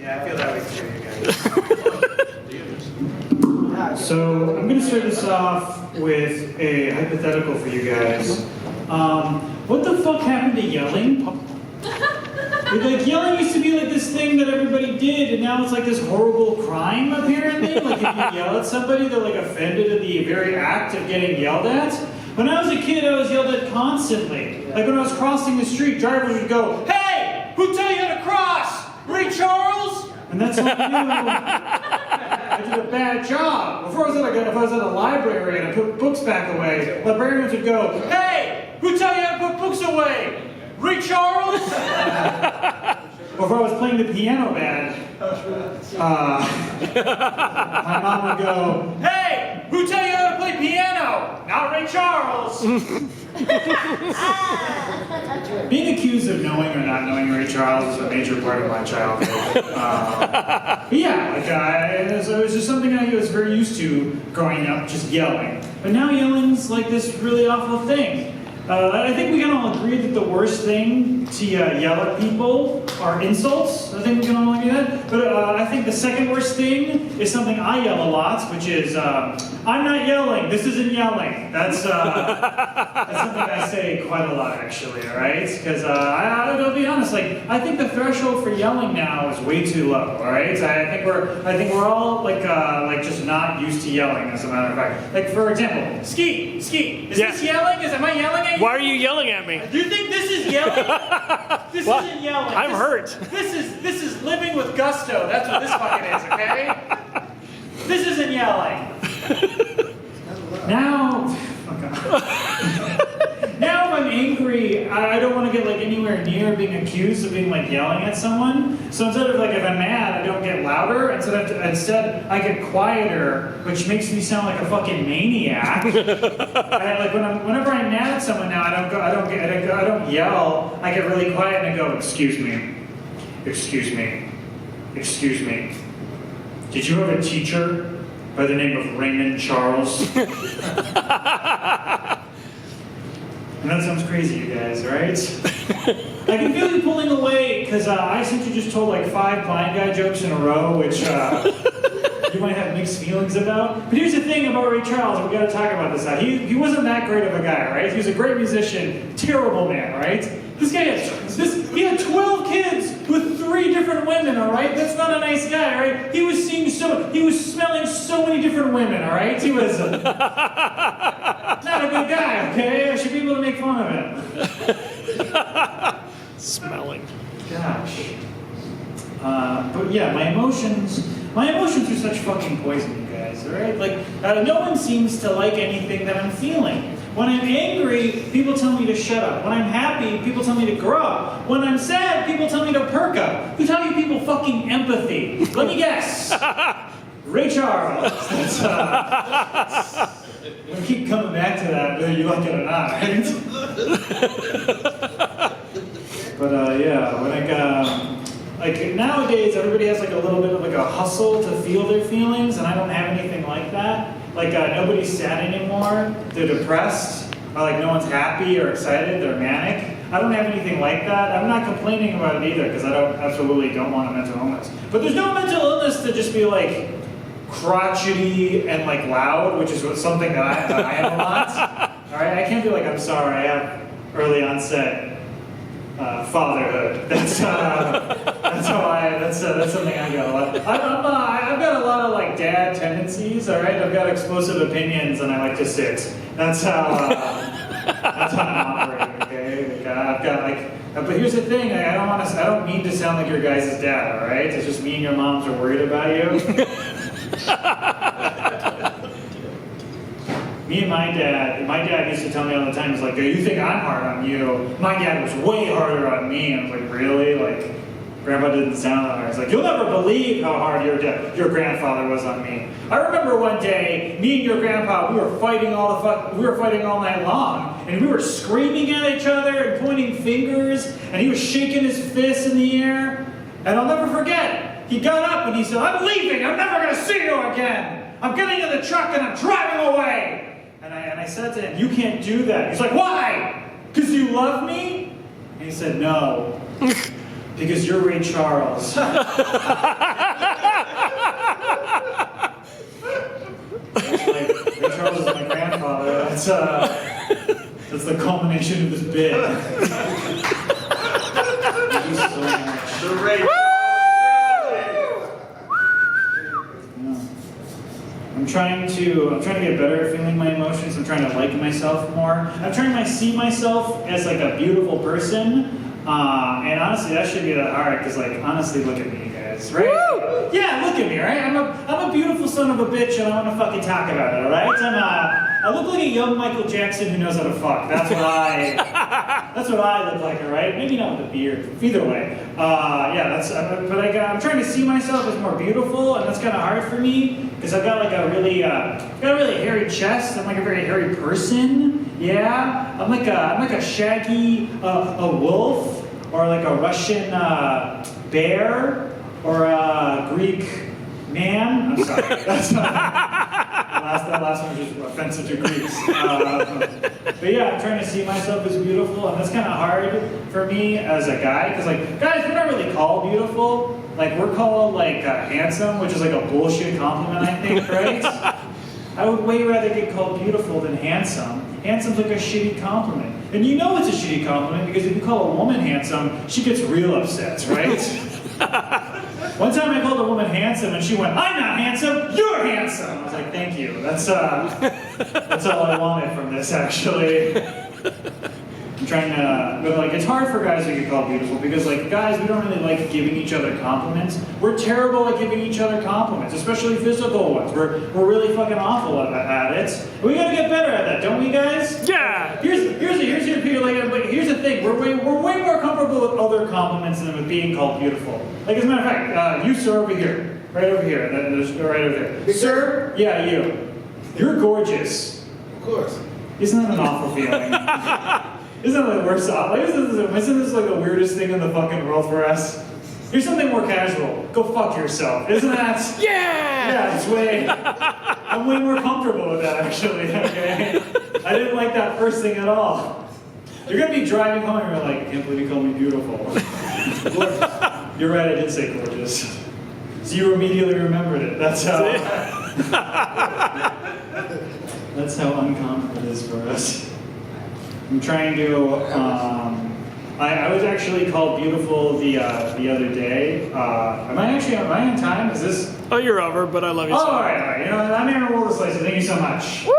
Yeah, I feel that way too, you guys. So I'm going to start this off with a hypothetical for you guys. What the fuck happened to yelling? Like, yelling used to be like this thing that everybody did, and now it's like this horrible crime, apparently. Like, if you yell at somebody, they're like offended at the very act of getting yelled at. When I was a kid, I was yelled at constantly. Like, when I was crossing the street, drivers would go, "Hey, who tell you how to cross? Ray Charles?" And that's all I knew. I did a bad job. If I was at a library and I put books back away, librarians would go, "Hey, who tell you how to put books away? Ray Charles?" Or if I was playing the piano bad, my mom would go, "Hey, who tell you how to play piano? Not Ray Charles." Being accused of knowing or not knowing Ray Charles is a major part of my childhood. But yeah, like it was just something I was very used to growing up, just yelling. But now yelling's like this really awful thing. I think we can all agree that the worst thing to yell at people are insults. I think we can all agree that. But I think the second worst thing is something I yell a lot, which is, "I'm not yelling. This isn't yelling." That's something I say quite a lot, actually. All right, because I'll be honest. Like, I think the threshold for yelling now is way too low. All right, I think we're all like just not used to yelling. As a matter of fact, like for example, ski. Is this yelling? Am I yelling at you? Why are you yelling at me? Do you think this is yelling? This isn't yelling. I'm hurt. This is living with gusto. That's what this fucking is, okay? This isn't yelling. Now, now if I'm angry, I don't want to get like anywhere near being accused of being like yelling at someone. So instead of like if I'm mad, I don't get louder. Instead I get quieter, which makes me sound like a fucking maniac. Whenever I'm mad at someone now, I don't yell. I get really quiet and I go, "Excuse me. Did you have a teacher by the name of Raymond Charles?" And that sounds crazy, you guys, right? I can feel you pulling away, because I essentially just told like 5 blind guy jokes in a row, which you might have mixed feelings about. But here's the thing about Ray Charles, and we got to talk about this. He wasn't that great of a guy, right? He was a great musician, terrible man, right? This guy he had 12 kids with 3 different women, all right? That's not a nice guy, all right? He was smelling so many different women, all right? He was not a good guy, okay? I should be able to make fun of him. Smelling. Gosh. But yeah, my emotions are such fucking poison, you guys, all right? Like, no one seems to like anything that I'm feeling. When I'm angry, people tell me to shut up. When I'm happy, people tell me to grow up. When I'm sad, people tell me to perk up. Who tell you people fucking empathy? Let me guess. Ray Charles. That's, we'll keep coming back to that, whether you like it or not, right? But yeah, when like nowadays, everybody has like a little bit of like a hustle to feel their feelings, and I don't have anything like that. Like nobody's sad anymore. They're depressed. Or like no one's happy or excited. They're manic. I don't have anything like that. I'm not complaining about it either because I absolutely don't want a mental illness. But there's no mental illness to just be like crotchety and like loud, which is something that I am a lot. All right, I can't be like, "I'm sorry, I have early onset fatherhood." That's something I got a lot. I've got a lot of like dad tendencies. All right, I've got explosive opinions, and I like to sit. That's how I'm operating. Okay, like, I've got like. But here's the thing: I don't mean to sound like your guys' dad. All right, it's just me and your moms are worried about you. Me and my dad used to tell me all the time, he's like, "Do you think I'm hard on you?" My dad was way harder on me. And I was like, "Really?" Like, Grandpa didn't sound that hard. He's like, "You'll never believe how hard your grandfather was on me." I remember one day, me and your grandpa, we were fighting all night long, and we were screaming at each other and pointing fingers, and he was shaking his fists in the air. And I'll never forget, he got up and he said, "I'm leaving. I'm never going to see you again. I'm getting in the truck and I'm driving away." And I said to him, "You can't do that." He's like, "Why? Because you love me?" And he said, "No. Because you're Ray Charles. Ray Charles is my grandfather. That's the culmination of this bit. Thank you so much. The Ray Charles. I'm trying to get better at feeling my emotions. I'm trying to like myself more. I'm trying to see myself as like a beautiful person. And honestly, that should be that hard because, like, honestly, look at me, you guys, right? Woo! Yeah, look at me, right? I'm a beautiful son of a bitch, and I want to fucking talk about it, all right? I look like a young Michael Jackson who knows how to fuck. That's what I look like, all right? Maybe not with a beard. Either way, yeah. I'm trying to see myself as more beautiful, and that's kind of hard for me because I've got like a really hairy chest. I'm like a very hairy person. Yeah, I'm like a shaggy a wolf, or like a Russian bear, or a Greek man. I'm sorry, that's not, that last one was just offensive to Greeks. But yeah, I'm trying to see myself as beautiful, and that's kind of hard for me as a guy, because like guys, we're not really called beautiful. Like we're called like handsome, which is like a bullshit compliment, I think, right? I would way rather get called beautiful than handsome. Handsome's like a shitty compliment. And you know it's a shitty compliment because if you call a woman handsome, she gets real upset, right? One time I called a woman handsome and she went, "I'm not handsome, you're handsome." I was like, thank you. That's all I wanted from this, actually. I'm trying to, but like, it's hard for guys to get called beautiful because like, guys, we don't really like giving each other compliments. We're terrible at giving each other compliments, especially physical ones. We're really fucking awful at it. We gotta get better at that, don't we, guys? Yeah. Here's the thing. We're way more comfortable with other compliments than with being called beautiful. Like, as a matter of fact, you sir over here, right over here, there's right over there. Sir, yeah, you. You're gorgeous. Of course. Isn't that an awful feeling? Isn't that the worst off? Like, isn't this like the weirdest thing in the fucking world for us? Here's something more casual. Go fuck yourself. Isn't that? Yeah! Yeah, I'm way more comfortable with that, actually, okay? I didn't like that first thing at all. You're gonna be driving home and you're like, I can't believe you called me beautiful. You're right, I did say gorgeous. So you immediately remembered it. That's how uncommon it is for us. I'm trying to, I was actually called beautiful the other day. Am I on time? Is this? Oh, you're over, but I love you so Oh, much. all right. You know, I'm Aron Woldeslassie. Thank you so much. Woo!